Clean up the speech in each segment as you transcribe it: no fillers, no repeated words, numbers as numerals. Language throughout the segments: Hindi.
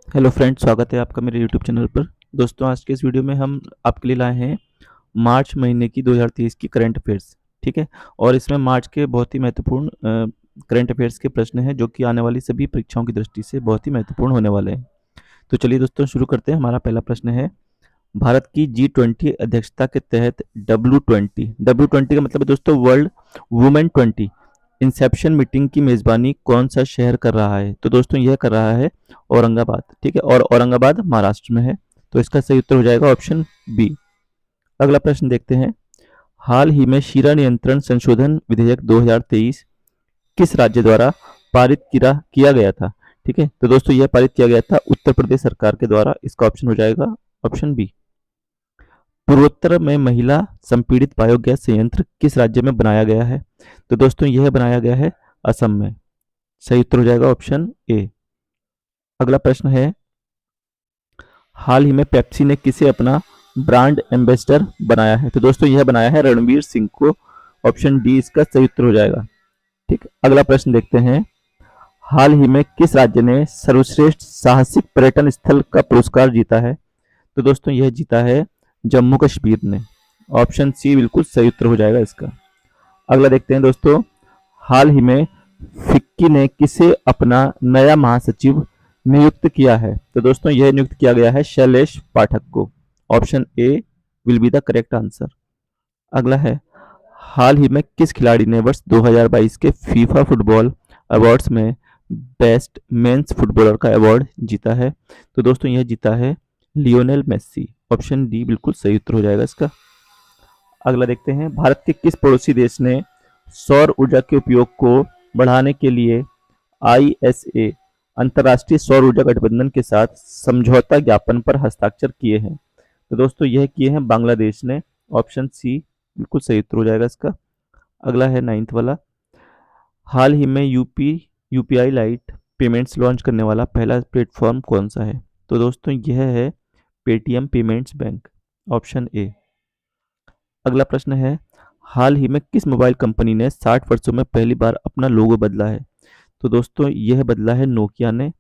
हेलो फ्रेंड्स, स्वागत है आपका मेरे यूट्यूब चैनल पर। दोस्तों, आज के इस वीडियो में हम आपके लिए लाए हैं मार्च महीने की 2023 की करंट अफेयर्स। ठीक है। और इसमें मार्च के बहुत ही महत्वपूर्ण करंट अफेयर्स के प्रश्न हैं जो कि आने वाली सभी परीक्षाओं की दृष्टि से बहुत ही महत्वपूर्ण होने वाले हैं। तो चलिए दोस्तों, शुरू करते हैं। हमारा पहला प्रश्न है, भारत की G20 अध्यक्षता के तहत W20 का मतलब है दोस्तों वर्ल्ड वुमेन 20 इंसेप्शन मीटिंग की मेजबानी कौन सा शहर कर रहा है? तो दोस्तों यह कर रहा है औरंगाबाद। ठीक है, और औरंगाबाद महाराष्ट्र में है। तो इसका सही उत्तर हो जाएगा ऑप्शन बी। अगला प्रश्न देखते हैं, हाल ही में शीरा नियंत्रण संशोधन विधेयक 2023 किस राज्य द्वारा पारित किया गया था? ठीक है, तो दोस्तों यह पारित किया गया था उत्तर प्रदेश सरकार के द्वारा। इसका ऑप्शन हो जाएगा ऑप्शन बी। पूर्वोत्तर में महिला संपीड़ित बायोगैस संयंत्र किस राज्य में बनाया गया है? तो दोस्तों यह बनाया गया है असम में। सही उत्तर हो जाएगा ऑप्शन ए। अगला प्रश्न है, हाल ही में पेप्सी ने किसे अपना ब्रांड एम्बेसडर बनाया है? तो दोस्तों यह बनाया है रणवीर सिंह को। ऑप्शन डी इसका सही उत्तर हो जाएगा। ठीक। अगला प्रश्न देखते हैं, हाल ही में किस राज्य ने सर्वश्रेष्ठ साहसिक पर्यटन स्थल का पुरस्कार जीता है? तो दोस्तों यह जीता है जम्मू कश्मीर ने। ऑप्शन सी बिल्कुल सही उत्तर हो जाएगा इसका। अगला देखते हैं दोस्तों, हाल ही में फिक्की ने किसे अपना नया महासचिव नियुक्त किया है? तो दोस्तों यह नियुक्त किया गया है शैलेश पाठक को। Option A will be the correct answer. अगला है, हाल ही में किस खिलाड़ी ने वर्ष 2022 के फीफा फुटबॉल अवार्ड्स में बेस्ट मेंस फुटबॉलर का अवार्ड जीता है? तो दोस्तों यह जीता है लियोनेल मेस्सी। ऑप्शन डी बिल्कुल सही उत्तर हो जाएगा इसका। अगला देखते हैं, भारत के किस पड़ोसी देश ने सौर ऊर्जा के उपयोग को बढ़ाने के लिए आईएसए अंतर्राष्ट्रीय सौर ऊर्जा गठबंधन के साथ समझौता ज्ञापन पर हस्ताक्षर किए हैं? तो दोस्तों यह किए हैं बांग्लादेश ने। ऑप्शन सी बिल्कुल सही उत्तर हो जाएगा इसका। अगला है नाइन्थ वाला, हाल ही में यूपीआई लाइट पेमेंट्स लॉन्च करने वाला पहला प्लेटफॉर्म कौन सा है? तो दोस्तों यह है Paytm payments bank. Option A. अगला प्रश्न है, हाल ही में किस मोबाइल कंपनी ने 60 वर्षों में पहली बार अपना लोगो बदला है? तो दोस्तों यह बदला है नोकिया ने।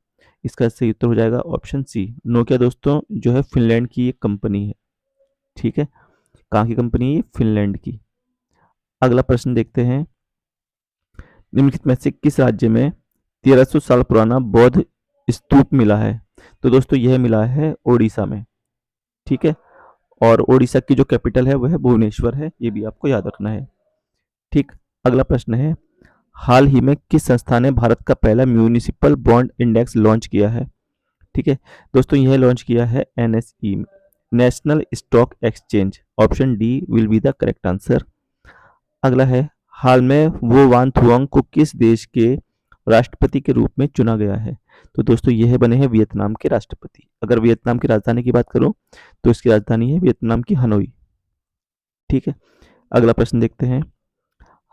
इसका सही उत्तर हो जाएगा ऑप्शन सी। नोकिया दोस्तों जो है फिनलैंड की एक कंपनी है। ठीक है, कहाँ की कंपनी है? फिनलैंड की। अगला प्रश्न देखते हैं, निम्नलिखित में से किस राज्य में 1300 साल पुराना बौद्ध स्तूप मिला है? तो दोस्तों यह मिला है ओडिशा में। ठीक है, और ओडिशा की जो कैपिटल है वह भुवनेश्वर है, ये भी आपको याद रखना है। ठीक। अगला प्रश्न है, हाल ही में किस संस्था ने भारत का पहला म्यूनिसिपल बॉन्ड इंडेक्स लॉन्च किया है? ठीक है, दोस्तों यह लॉन्च किया है NSE, national stock exchange. Option D will be the correct answer. अगला है, हाल में वो वान थुआंग को किस देश के राष्ट्रपति के रूप में चुना गया है? तो दोस्तों यह बने हैं वियतनाम के राष्ट्रपति। अगर वियतनाम की राजधानी की बात करूं तो इसकी राजधानी है वियतनाम की हनोई। ठीक है। अगला प्रश्न देखते हैं,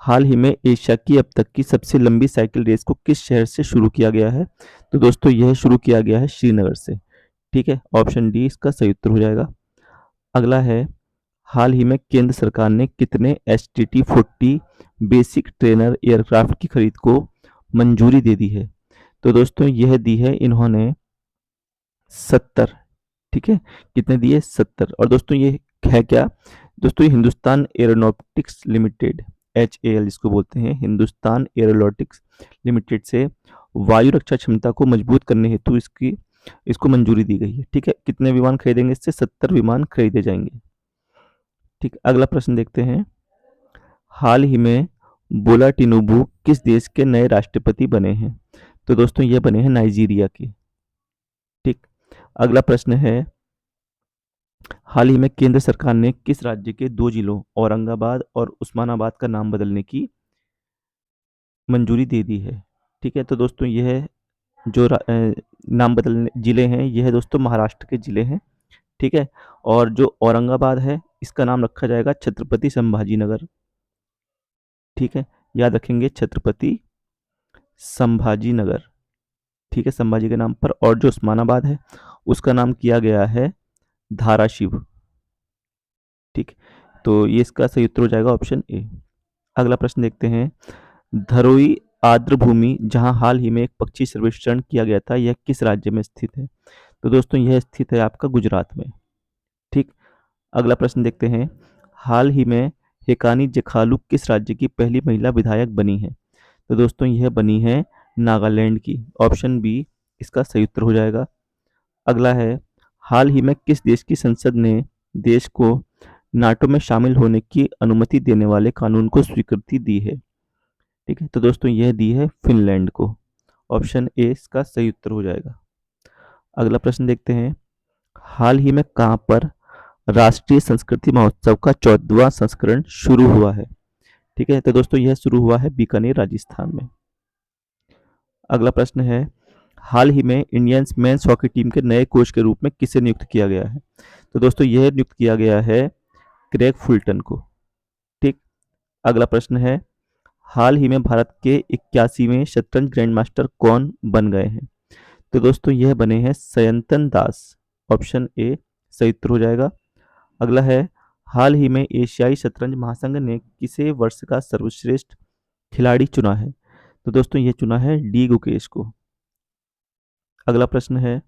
हाल ही में एशिया की अब तक की सबसे लंबी साइकिल रेस को किस शहर से शुरू किया गया है? तो दोस्तों यह शुरू किया गया है श्रीनगर से। ठीक है, ऑप्शन डी इसका सही उत्तर हो जाएगा। अगला है, हाल ही में केंद्र सरकार ने कितने STT-40 बेसिक ट्रेनर एयरक्राफ्ट की खरीद को मंजूरी दे दी है? तो दोस्तों यह दी है इन्होंने 70। ठीक है, कितने दिए? 70। और दोस्तों ये है क्या? दोस्तों ये हिंदुस्तान एरोनॉटिक्स लिमिटेड, HAL जिसको बोलते हैं, हिंदुस्तान एरोनॉटिक्स लिमिटेड से वायु रक्षा क्षमता को मजबूत करने हेतु इसको मंजूरी दी गई है। ठीक है, कितने विमान खरीदेंगे इससे? 70 विमान खरीदे जाएंगे। ठीक। अगला प्रश्न देखते हैं, हाल ही में बोला टिनुबू किस देश के नए राष्ट्रपति बने हैं? तो दोस्तों ये बने हैं नाइजीरिया के। ठीक। अगला प्रश्न है, हाल ही में केंद्र सरकार ने किस राज्य के दो जिलों औरंगाबाद और उस्मानाबाद का नाम बदलने की मंजूरी दे दी है? ठीक है, तो दोस्तों यह जो नाम बदलने जिले हैं यह दोस्तों महाराष्ट्र के जिले हैं। ठीक है, और जो औरंगाबाद है इसका नाम रखा जाएगा छत्रपति संभाजी नगर। ठीक है, याद रखेंगे छत्रपति संभाजी नगर। ठीक है, संभाजी के नाम पर। और जो उस्मानाबाद है उसका नाम किया गया है धाराशिव। ठीक, तो ये इसका सही उत्तर हो जाएगा ऑप्शन ए। अगला प्रश्न देखते हैं, धरोई आर्द्र भूमि जहां हाल ही में एक पक्षी सर्वेक्षण किया गया था, यह किस राज्य में स्थित है? तो दोस्तों यह स्थित है आपका गुजरात में। ठीक। अगला प्रश्न देखते हैं। हाल ही में हेकानी जखालू किस राज्य की पहली महिला विधायक बनी है? तो दोस्तों यह बनी है नागालैंड की। ऑप्शन बी इसका सही उत्तर हो जाएगा। अगला है, हाल ही में किस देश की संसद ने देश को नाटो में शामिल होने की अनुमति देने वाले कानून को स्वीकृति दी है? ठीक है, तो दोस्तों यह दी है फिनलैंड को। ऑप्शन ए इसका सही उत्तर हो जाएगा। अगला प्रश्न देखते हैं। हाल ही में कहां पर राष्ट्रीय संस्कृति महोत्सव का 14वां संस्करण शुरू हुआ है? ठीक है, तो दोस्तों यह शुरू हुआ है बीकानेर राजस्थान में। अगला प्रश्न है, हाल ही में इंडियन मेंस हॉकी टीम के नए कोच के रूप में किसे नियुक्त किया गया है? तो दोस्तों यह नियुक्त किया गया है क्रेग फुलटन को। ठीक। अगला प्रश्न है, हाल ही में भारत के 81वें शतरंज ग्रैंड मास्टर कौन बन गए हैं? तो दोस्तों यह बने हैं सयंतन दास। ऑप्शन ए सही उत्तर हो जाएगा। अगला है, हाल ही में एशियाई शतरंज महासंघ ने किसे वर्ष का सर्वश्रेष्ठ खिलाड़ी चुना है? तो दोस्तों ये चुना है डी गुकेश को। अगला प्रश्न है,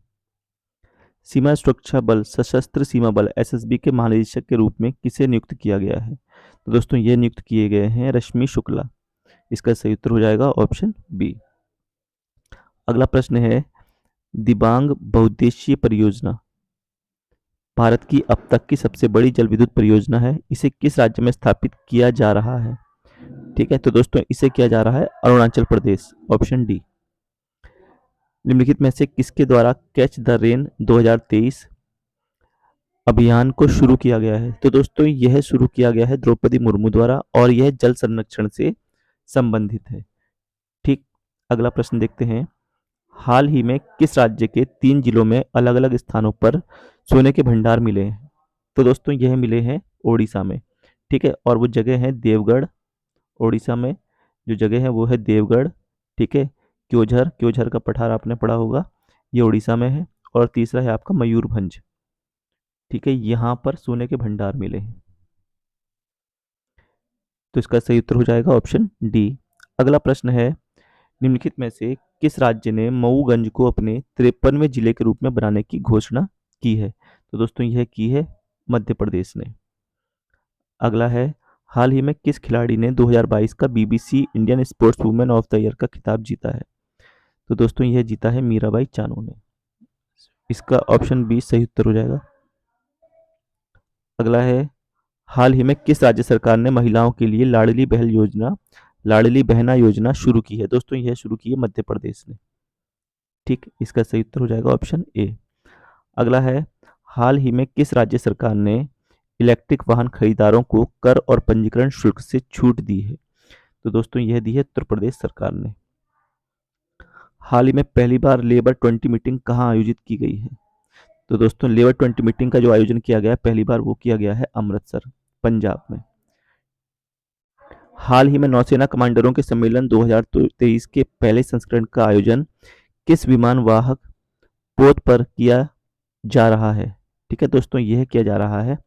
सीमा सुरक्षा बल सशस्त्र सीमा बल एसएसबी के महानिदेशक के रूप में किसे नियुक्त किया गया है? तो दोस्तों ये नियुक्त किए गए हैं रश्मि शुक्ला। इसका सही उत्तर हो जाएगा ऑप्शन बी। अगला प्रश्न है, दिबांग बहुउद्देशीय परियोजना भारत की अब तक की सबसे बड़ी जल विद्युत परियोजना है। इसे किस राज्य में स्थापित किया जा रहा है? ठीक है, तो दोस्तों इसे किया जा रहा है अरुणाचल प्रदेश। Option D. निम्नलिखित में से किसके द्वारा कैच द रेन 2023 अभियान को शुरू किया गया है? तो दोस्तों यह शुरू किया गया है द्रौपदी मुर्मू द्वारा और यह जल संरक्षण से संबंधित है। ठीक। अगला प्रश्न देखते हैं। हाल ही में किस राज्य के 3 जिलों में अलग अलग स्थानों पर सोने के भंडार मिले हैं? तो दोस्तों यह मिले हैं ओडिशा में। ठीक है, और वो जगह है देवगढ़। ओडिशा में जो जगह है वो है देवगढ़। ठीक है, क्योझर, क्योझर का पठार आपने पढ़ा होगा, ये उड़ीसा में है। और तीसरा है आपका मयूरभंज। ठीक है, यहाँ पर सोने के भंडार मिले हैं। तो इसका सही उत्तर हो जाएगा ऑप्शन डी। अगला प्रश्न है, निम्नलिखित में से किस राज्य ने मऊगंज को अपने 53वें जिले के रूप में बनाने की घोषणा की है? तो दोस्तों यह की है मध्य प्रदेश ने। अगला है, हाल ही में किस खिलाड़ी ने 2022 का BBC Indian sports women of the year का खिताब जीता है? तो दोस्तों यह जीता है मीराबाई चानू ने। इसका ऑप्शन बी सही उत्तर हो जाएगा। अगला है, हाल ही में किस राज्य सरकार ने महिलाओं के लिए लाडली बहना योजना शुरू की है? दोस्तों यह शुरू की है मध्य प्रदेश ने। ठीक, इसका सही उत्तर हो जाएगा ऑप्शन ए। अगला है, हाल ही में किस राज्य सरकार ने इलेक्ट्रिक वाहन खरीदारों को कर और पंजीकरण शुल्क से छूट दी है? तो दोस्तों यह दी है उत्तर प्रदेश सरकार ने। हाल ही में पहली बार लेबर 20 मीटिंग कहाँ आयोजित की गई है? तो दोस्तों लेबर 20 मीटिंग का जो आयोजन किया गया है पहली बार वो किया गया है अमृतसर, पंजाब में। हाल ही में नौसेना कमांडरों के सम्मेलन 2023 के पहले संस्करण का आयोजन किस विमान वाहक पोत पर किया जा रहा है? ठीक है दोस्तों, यह किया जा रहा है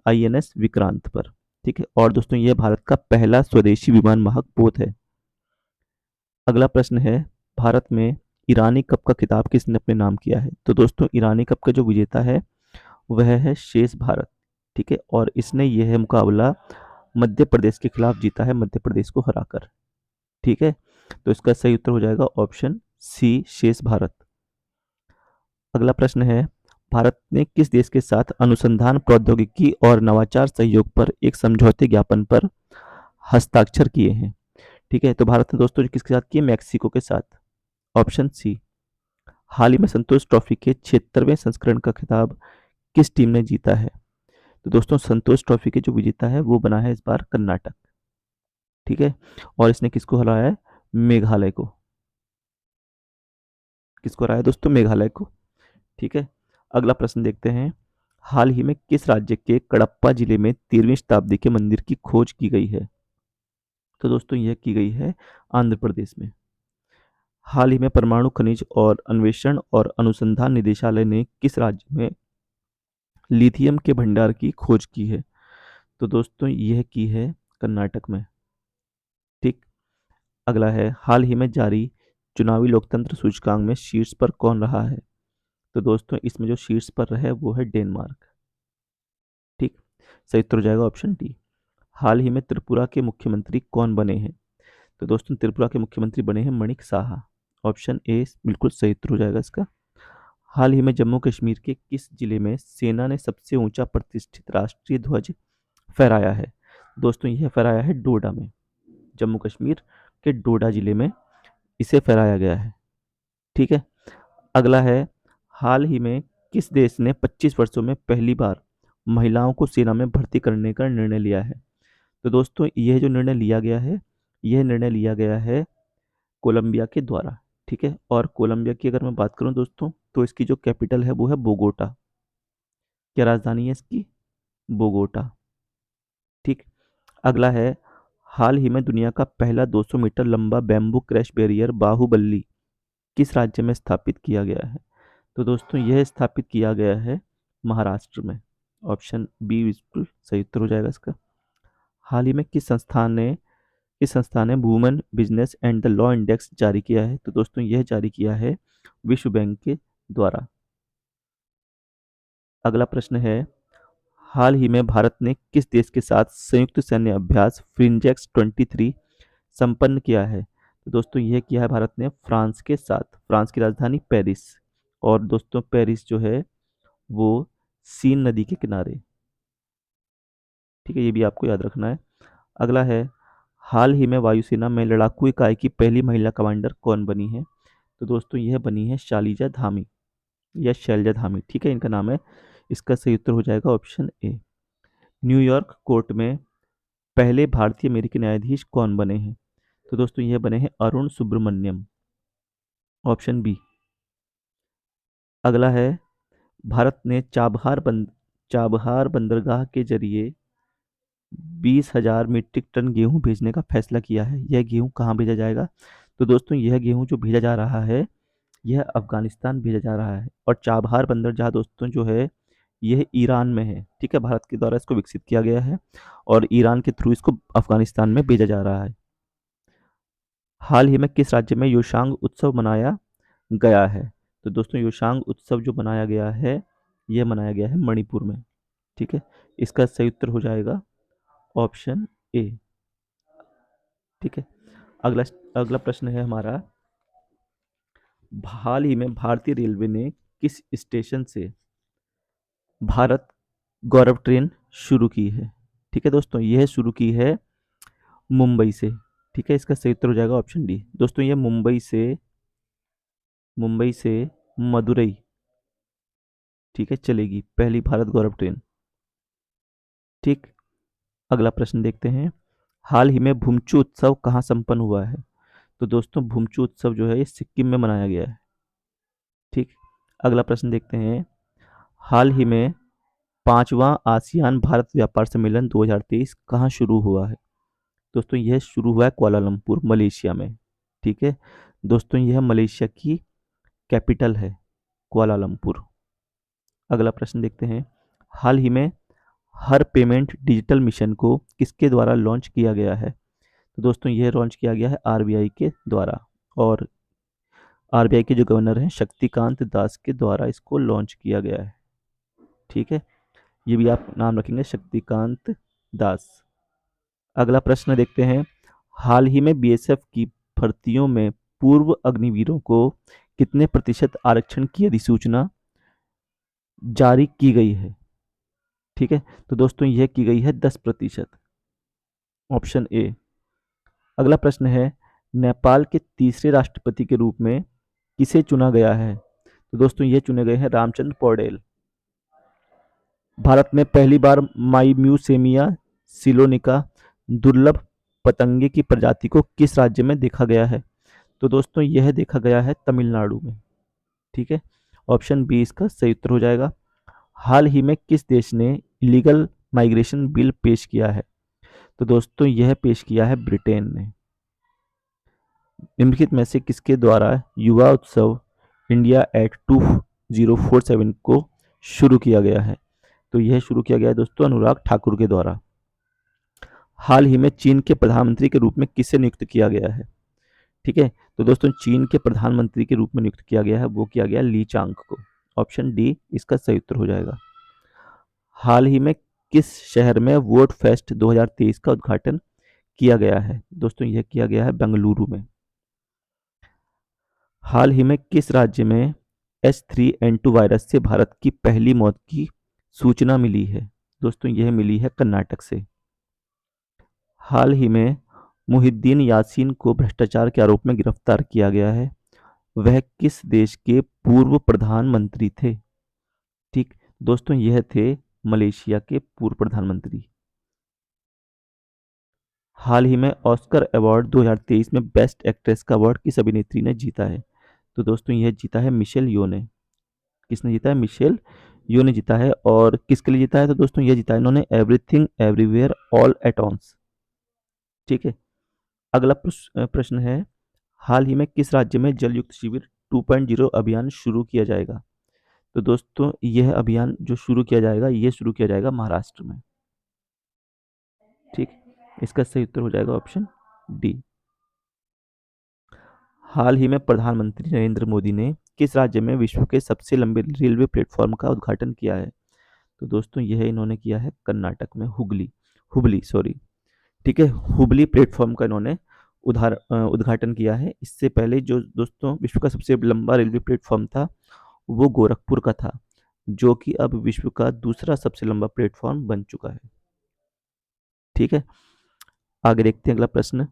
आईएनएस विक्रांत पर। ठीक है, और दोस्तों यह भारत का पहला स्वदेशी विमान वाहक पोत है। अगला प्रश्न है, भारत में ईरानी कप का खिताब किसने अपने नाम किया है? तो दोस्तों ईरानी कप का जो विजेता है वह है शेष भारत। ठीक है, और इसने यह मुकाबला मध्य प्रदेश के खिलाफ जीता है, मध्य प्रदेश को हराकर। ठीक है, तो इसका सही उत्तर हो जाएगा ऑप्शन सी शेष भारत। अगला प्रश्न है, भारत ने किस देश के साथ अनुसंधान प्रौद्योगिकी और नवाचार सहयोग पर एक समझौते ज्ञापन पर हस्ताक्षर किए हैं? ठीक है, तो भारत ने दोस्तों किसके साथ किए? मैक्सिको के साथ। Option C. हाल ही में संतोष ट्रॉफी के 76वें संस्करण का खिताब किस टीम ने जीता है? तो दोस्तों संतोष ट्रॉफी के जो विजेता है वो बना है इस बार कर्नाटक। ठीक है, और इसने किसको हराया है? मेघालय को। किसको हराया दोस्तों? मेघालय को। ठीक है, अगला प्रश्न देखते हैं। हाल ही में किस राज्य के कडप्पा जिले में 13वीं शताब्दी के मंदिर की खोज की गई है? तो दोस्तों यह की गई है आंध्र प्रदेश में। हाल ही में परमाणु खनिज और अन्वेषण और अनुसंधान निदेशालय ने किस राज्य में लिथियम के भंडार की खोज की है? तो दोस्तों यह की है कर्नाटक में। ठीक। अगला है, हाल ही में जारी चुनावी लोकतंत्र सूचकांक में शीर्ष पर कौन रहा है? तो दोस्तों इसमें जो शीर्ष पर है वो है डेनमार्क। ठीक, सही उत्तर हो जाएगा ऑप्शन डी। हाल ही में त्रिपुरा के मुख्यमंत्री कौन बने हैं? तो दोस्तों त्रिपुरा के मुख्यमंत्री बने हैं मणिक साहा। ऑप्शन ए बिल्कुल सही उत्तर हो जाएगा इसका। हाल ही में जम्मू कश्मीर के किस जिले में सेना ने सबसे ऊंचा प्रतिष्ठित राष्ट्रीय ध्वज फहराया है? दोस्तों यह फहराया है डोडा में। जम्मू कश्मीर के डोडा जिले में इसे फहराया गया है। ठीक है, अगला है, हाल ही में किस देश ने 25 वर्षों में पहली बार महिलाओं को सेना में भर्ती करने का निर्णय लिया है? तो दोस्तों यह जो निर्णय लिया गया है, यह निर्णय लिया गया है कोलंबिया के द्वारा। ठीक है, और कोलंबिया की अगर मैं बात करूं दोस्तों, तो इसकी जो कैपिटल है वो है बोगोटा। क्या राजधानी है इसकी? बोगोटा। ठीक, अगला है, हाल ही में दुनिया का पहला 200 मीटर लंबा बैम्बू क्रैश बैरियर बाहुबली किस राज्य में स्थापित किया गया है? तो दोस्तों यह स्थापित किया गया है महाराष्ट्र में। ऑप्शन बी बिल्कुल सही उत्तर हो जाएगा इसका। हाल ही में किस संस्थान ने women business and the law index जारी किया है? तो दोस्तों यह जारी किया है विश्व बैंक के द्वारा। अगला प्रश्न है, हाल ही में भारत ने किस देश के साथ संयुक्त सैन्य अभ्यास फ्रिंजेक्स 23 संपन्न किया है? तो दोस्तों यह किया है भारत ने फ्रांस के साथ, फ्रांस की राजधानी पेरिस। और दोस्तों पेरिस जो है वो सीन नदी के किनारे। ठीक है, ये भी आपको याद रखना है। अगला है, हाल ही में वायुसेना में लड़ाकू इकाई की पहली महिला कमांडर कौन बनी है? तो दोस्तों यह बनी है शालिजा धामी या शैलजा धामी। ठीक है, इनका नाम है। इसका सही उत्तर हो जाएगा ऑप्शन ए। न्यूयॉर्क कोर्ट में पहले भारतीय अमेरिकी न्यायाधीश कौन बने हैं? तो दोस्तों यह बने हैं अरुण सुब्रमण्यम। Option B. अगला है, भारत ने चाबहार बंदरगाह के जरिए 20,000 मीट्रिक टन गेहूं भेजने का फैसला किया है। यह गेहूं कहाँ भेजा जाएगा? तो दोस्तों यह गेहूं जो भेजा जा रहा है, यह अफगानिस्तान भेजा जा रहा है। और चाबहार बंदरगाह दोस्तों जो है यह ईरान में है। ठीक है, भारत के द्वारा इसको विकसित किया गया है और ईरान के थ्रू इसको अफगानिस्तान में भेजा जा रहा है। हाल ही में किस राज्य में योशांग उत्सव मनाया गया है? तो दोस्तों योशांग उत्सव जो मनाया गया है, यह मनाया गया है मणिपुर में। ठीक है, इसका सही उत्तर हो जाएगा ऑप्शन ए। ठीक है, अगला अगला प्रश्न है हमारा, हाल ही में भारतीय रेलवे ने किस स्टेशन से भारत गौरव ट्रेन शुरू की है? ठीक है दोस्तों, यह शुरू की है मुंबई से। ठीक है, इसका सही उत्तर हो जाएगा ऑप्शन डी। दोस्तों यह मुंबई से मदुरई, ठीक है, चलेगी पहली भारत गौरव ट्रेन। ठीक, अगला प्रश्न देखते हैं, हाल ही में भूमचू उत्सव कहाँ संपन्न हुआ है? तो दोस्तों भूमचू उत्सव जो है ये सिक्किम में मनाया गया है। ठीक, अगला प्रश्न देखते हैं, हाल ही में 5वां आसियान भारत व्यापार सम्मेलन 2023 कहाँ शुरू हुआ है? दोस्तों यह शुरू हुआ है कुआलालंपुर मलेशिया में। ठीक है दोस्तों, यह मलेशिया की कैपिटल है कुआलालंपुर। अगला प्रश्न देखते हैं, हाल ही में हर पेमेंट डिजिटल मिशन को किसके द्वारा लॉन्च किया गया है? तो दोस्तों यह लॉन्च किया गया है आरबीआई के द्वारा। और आरबीआई के जो गवर्नर हैं शक्तिकांत दास के द्वारा इसको लॉन्च किया गया है। ठीक है, ये भी आप नाम रखेंगे शक्तिकांत दास। अगला प्रश्न देखते हैं, हाल ही में बीएसएफ की भर्तियों में पूर्व अग्निवीरों को कितने प्रतिशत आरक्षण की अधिसूचना जारी की गई है? ठीक है, तो दोस्तों यह की गई है 10%। Option A. अगला प्रश्न है, नेपाल के तीसरे राष्ट्रपति के रूप में किसे चुना गया है? तो दोस्तों ये चुने गए हैं रामचंद्र पौडेल। भारत में पहली बार माईम्यूसेमिया सिलोनिका दुर्लभ पतंगे की प्रजाति को किस राज्य में देखा गया है? तो दोस्तों यह देखा गया है तमिलनाडु में। ठीक है, ऑप्शन बी इसका सही उत्तर हो जाएगा। हाल ही में किस देश ने इलीगल माइग्रेशन बिल पेश किया है? तो दोस्तों यह पेश किया है ब्रिटेन ने। निम्नलिखित में से किसके द्वारा युवा उत्सव इंडिया एट 2047 को शुरू किया गया है? तो यह शुरू किया गया है दोस्तों अनुराग ठाकुर के द्वारा। हाल ही में चीन के प्रधानमंत्री के रूप में किसे नियुक्त किया गया है? ठीक है। तो दोस्तों चीन के प्रधानमंत्री के रूप में नियुक्त किया गया है, वो किया गया ली चांग को। ऑप्शन डी इसका सही उत्तर हो जाएगा। हाल ही में किस शहर में वोट फेस्ट 2023 का उद्घाटन किया गया है? दोस्तों यह किया गया है बेंगलुरु में। हाल ही में किस राज्य में H3N2 वायरस से भारत की पहली मौत की सूचना मिली है? दोस्तों यह मिली है कर्नाटक से। हाल ही में मुहिद्दीन यासीन को भ्रष्टाचार के आरोप में गिरफ्तार किया गया है। वह किस देश के पूर्व प्रधानमंत्री थे? ठीक, दोस्तों यह थे मलेशिया के पूर्व प्रधानमंत्री। हाल ही में ऑस्कर अवार्ड 2023 में बेस्ट एक्ट्रेस का अवार्ड किस अभिनेत्री ने जीता है? तो दोस्तों यह जीता है मिशेल यो ने। किसने जीता है? मिशेल यो ने जीता है। और किसके लिए जीता है? तो दोस्तों यह जीता है इन्होंने एवरीथिंग एवरीवेयर ऑल एट ऑन्स। ठीक है। अगला प्रश्न है, हाल ही में किस राज्य में जल युक्त शिविर 2.0 अभियान शुरू किया जाएगा? तो दोस्तों यह अभियान जो शुरू किया जाएगा, ये शुरू किया जाएगा महाराष्ट्र में। ठीक, इसका सही उत्तर हो जाएगा ऑप्शन डी। हाल ही में प्रधानमंत्री नरेंद्र मोदी ने किस राज्य में विश्व के सबसे लंबे रेलवे प्लेटफॉर्म का उद्घाटन किया है? तो दोस्तों यह इन्होंने किया है कर्नाटक में, हुबली हुबली सॉरी। ठीक है, हुबली प्लेटफॉर्म का इन्होंने उद्घाटन किया है। इससे पहले जो दोस्तों विश्व का सबसे लंबा रेलवे प्लेटफॉर्म था वो गोरखपुर का था, जो कि अब विश्व का दूसरा सबसे लंबा प्लेटफॉर्म बन चुका है। ठीक है, आगे देखते हैं अगला प्रश्न।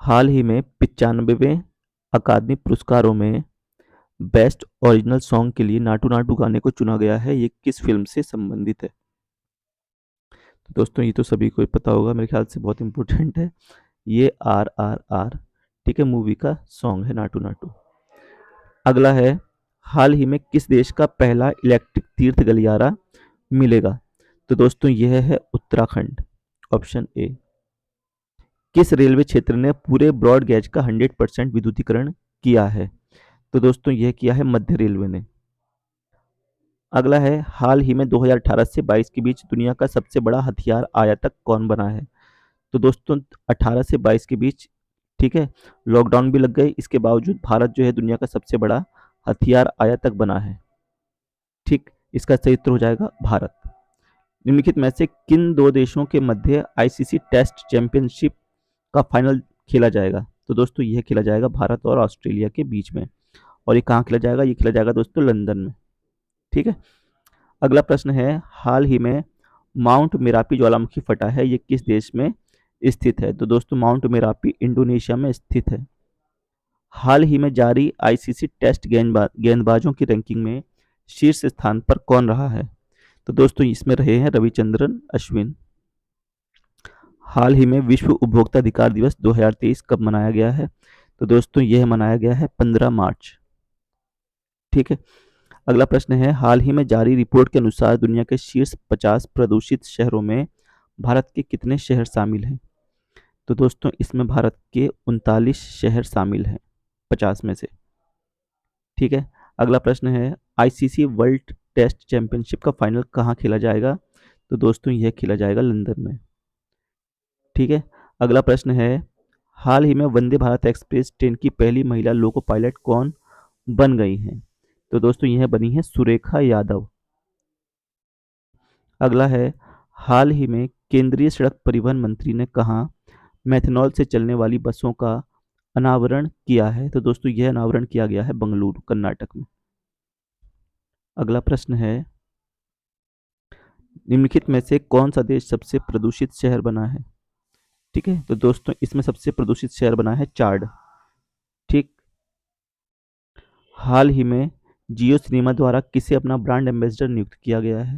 हाल ही में 95वें अकादमी पुरस्कारों में बेस्ट ओरिजिनल सॉन्ग के लिए नाटू नाटू गाने को चुना गया है। ये किस फिल्म से संबंधित है? तो दोस्तों ये तो सभी को पता होगा, मेरे ख्याल से बहुत इंपॉर्टेंट है। ये RRR, ठीक है, मूवी का सॉन्ग है नाटू नाटू। अगला है, हाल ही में किस देश का पहला इलेक्ट्रिक तीर्थ गलियारा मिलेगा? तो दोस्तों यह है उत्तराखंड। Option A. किस रेलवे क्षेत्र ने पूरे ब्रॉड गेज का 100% विद्युतीकरण किया है? तो दोस्तों यह किया है मध्य रेलवे ने। अगला है, हाल ही में 2018 से 22 के बीच दुनिया का सबसे बड़ा हथियार आयातक कौन बना है? तो दोस्तों 18 से 22 के बीच, ठीक है, लॉकडाउन भी लग गए, इसके बावजूद भारत जो है दुनिया का सबसे बड़ा हथियार आयातक बना है। ठीक, इसका सही उत्तर हो जाएगा भारत। निम्नलिखित में से किन दो देशों के मध्य आईसीसी टेस्ट चैंपियनशिप का फाइनल खेला जाएगा? तो दोस्तों यह खेला जाएगा भारत और ऑस्ट्रेलिया के बीच में। और ये कहाँ खेला जाएगा? ये खेला जाएगा दोस्तों लंदन में। ठीक है। अगला प्रश्न है, हाल ही में माउंट मेरापी ज्वालामुखी फटा है, ये किस देश में स्थित है? तो दोस्तों माउंट मेरापी इंडोनेशिया में स्थित है। हाल ही में जारी आईसीसी टेस्ट गेंदबाजों की रैंकिंग में शीर्ष स्थान पर कौन रहा है? तो दोस्तों इसमें रहे हैं रविचंद्रन अश्विन। हाल ही में विश्व उपभोक्ता अधिकार दिवस 2023 कब मनाया गया है? तो दोस्तों यह मनाया गया है 15 मार्च। ठीक है। अगला प्रश्न है, हाल ही में जारी रिपोर्ट के अनुसार दुनिया के शीर्ष 50 प्रदूषित शहरों में भारत के कितने शहर शामिल हैं? तो दोस्तों इसमें भारत के 39 शहर शामिल हैं 50 में से। ठीक है। अगला प्रश्न है, आईसीसी वर्ल्ड टेस्ट चैंपियनशिप का फाइनल कहाँ खेला जाएगा? तो दोस्तों यह खेला जाएगा लंदन में। ठीक है। अगला प्रश्न है, हाल ही में वंदे भारत एक्सप्रेस ट्रेन की पहली महिला लोको पायलट कौन बन गई हैं? तो दोस्तों यह बनी है सुरेखा यादव। अगला है, हाल ही में केंद्रीय सड़क परिवहन मंत्री ने कहा मेथनॉल से चलने वाली बसों का अनावरण किया है? तो दोस्तों यह अनावरण किया गया है बंगलुरु कर्नाटक में। अगला प्रश्न है, निम्नलिखित में से कौन सा देश सबसे प्रदूषित शहर बना है? ठीक है, तो दोस्तों इसमें सबसे प्रदूषित शहर बना है चाड। ठीक। हाल ही में जियो सिनेमा द्वारा किसे अपना ब्रांड एम्बेसडर नियुक्त किया गया है?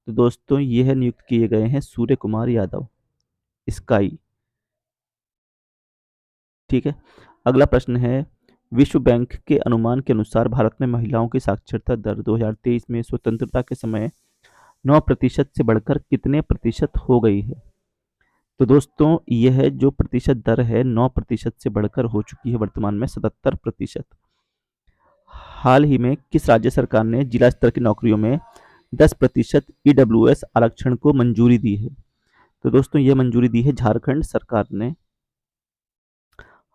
तो दोस्तों यह नियुक्त किए गए हैं सूर्य कुमार यादव, स्काई। ठीक है। अगला प्रश्न है, विश्व बैंक के अनुमान के अनुसार भारत में महिलाओं की साक्षरता दर 2023 में स्वतंत्रता के समय 9% से बढ़कर कितने प्रतिशत हो गई है? तो दोस्तों यह जो प्रतिशत दर है 9% से बढ़कर हो चुकी है वर्तमान में 77%। हाल ही में किस राज्य सरकार ने जिला स्तर की नौकरियों में 10% ईडब्ल्यूएस आरक्षण को मंजूरी दी है? तो दोस्तों ये मंजूरी दी है झारखंड सरकार ने।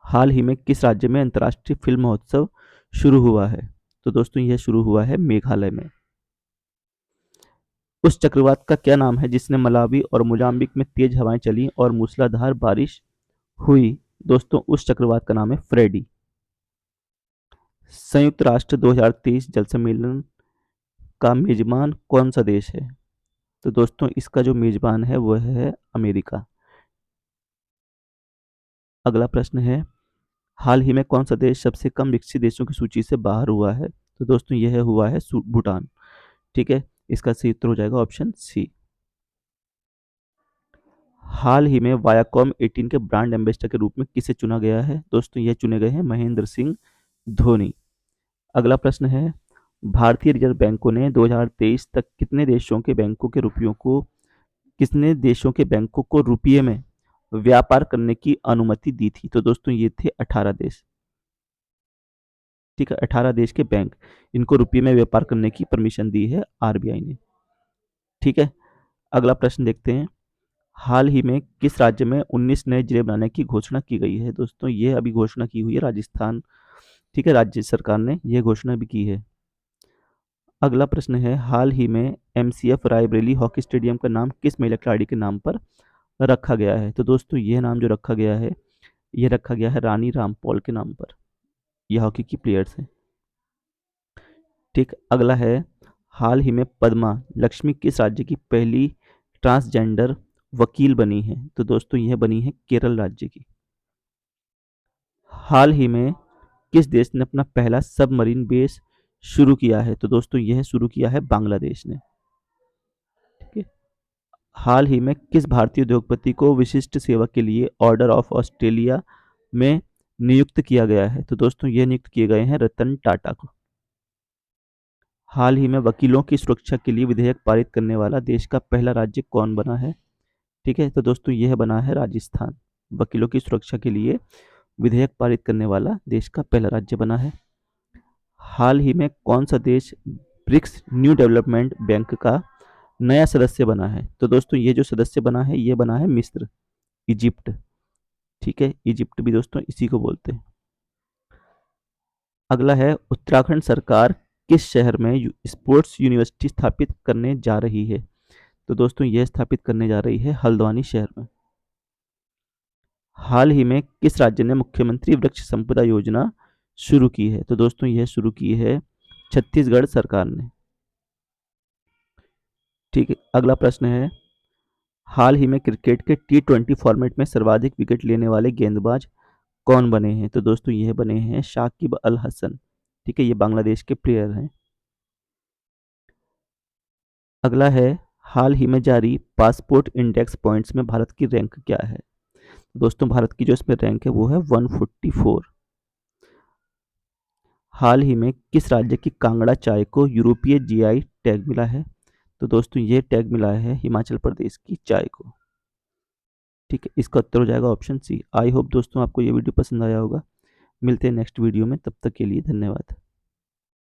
हाल ही में किस राज्य में अंतर्राष्ट्रीय फिल्म महोत्सव शुरू हुआ है? तो दोस्तों यह शुरू हुआ है मेघालय में। उस चक्रवात का क्या नाम है जिसने मलावी और मोजाम्बिक में तेज हवाएं चली और मूसलाधार बारिश हुई? दोस्तों उस चक्रवात का नाम है फ्रेडी। संयुक्त राष्ट्र 2023 जल सम्मेलन का मेजबान कौन सा देश है? तो दोस्तों इसका जो मेजबान है वह है अमेरिका। अगला प्रश्न है, हाल ही में कौन सा देश सबसे कम विकसित देशों की सूची से बाहर हुआ है? तो दोस्तों यह हुआ है भूटान। ठीक है, इसका सही उत्तर हो जाएगा ऑप्शन सी। हाल ही में वायाकॉम 18 के ब्रांड एम्बेसडर के रूप में किसे चुना गया है? दोस्तों यह चुने गए हैं महेंद्र सिंह धोनी। अगला प्रश्न है, भारतीय रिजर्व बैंकों ने 2023 तक कितने देशों के बैंकों को रुपये में व्यापार करने की अनुमति दी थी? तो दोस्तों ये थे 18 देश। ठीक है, 18 देश के बैंक, इनको रुपये में व्यापार करने की परमिशन दी है आरबीआई ने। ठीक है, अगला प्रश्न देखते हैं, हाल ही में किस राज्य में 19 नए जिले बनाने की घोषणा की गई है? दोस्तों ये अभी घोषणा की हुई है राजस्थान। ठीक है, राज्य सरकार ने यह घोषणा भी की है। अगला प्रश्न है, हाल ही में एमसीएफ रायबरेली हॉकी स्टेडियम का नाम किस महिला खिलाड़ी के नाम पर रखा गया है? तो दोस्तों ये नाम जो रखा गया है, ये रखा गया है रानी रामपाल के नाम पर। यह हॉकी की प्लेयर्स हैं। ठीक, अगला है, हाल ही में पद्मा लक्ष्मी किस राज्य की पहली ट्रांसजेंडर वकील बनी है? तो दोस्तों यह बनी है केरल राज्य की। हाल ही में किस देश ने अपना पहला सबमरीन बेस शुरू किया है? तो दोस्तों यह शुरू किया है बांग्लादेश ने। ठीक है, हाल ही में किस भारतीय उद्योगपति को विशिष्ट सेवा के लिए ऑर्डर ऑफ ऑस्ट्रेलिया में नियुक्त किया गया है? तो दोस्तों ये नियुक्त किए गए हैं रतन टाटा को। हाल ही में वकीलों की सुरक्षा के लिए विधेयक पारित करने वाला देश का पहला राज्य कौन बना है? ठीक है, तो दोस्तों यह बना है राजस्थान। वकीलों की सुरक्षा के लिए विधेयक पारित करने वाला देश का पहला राज्य बना है। हाल ही में कौन सा देश ब्रिक्स न्यू डेवलपमेंट बैंक का नया सदस्य बना है? तो दोस्तों ये जो सदस्य बना है ये बना है मिस्र, इजिप्ट। ठीक है, इजिप्ट भी दोस्तों इसी को बोलते हैं। अगला है, उत्तराखंड सरकार किस शहर में स्पोर्ट्स यूनिवर्सिटी स्थापित करने जा रही है? तो दोस्तों यह स्थापित करने जा रही है हल्द्वानी शहर में। हाल ही में किस राज्य ने मुख्यमंत्री वृक्ष संपदा योजना शुरू की है? तो दोस्तों यह शुरू की है छत्तीसगढ़ सरकार ने। ठीक है, अगला प्रश्न है, हाल ही में क्रिकेट के T20 फॉर्मेट में सर्वाधिक विकेट लेने वाले गेंदबाज कौन बने हैं? तो दोस्तों यह बने हैं शाकिब अल हसन। ठीक है, ये बांग्लादेश के प्लेयर हैं। अगला है, हाल ही में जारी पासपोर्ट इंडेक्स पॉइंट्स में भारत की रैंक क्या है? दोस्तों भारत की जो इसमें रैंक है वो है 144। हाल ही में किस राज्य की कांगड़ा चाय को यूरोपीय जीआई टैग मिला है? तो दोस्तों ये टैग मिला है हिमाचल प्रदेश की चाय को। ठीक है, इसका उत्तर हो जाएगा ऑप्शन सी। आई होप दोस्तों आपको ये वीडियो पसंद आया होगा। मिलते हैं नेक्स्ट वीडियो में, तब तक के लिए धन्यवाद।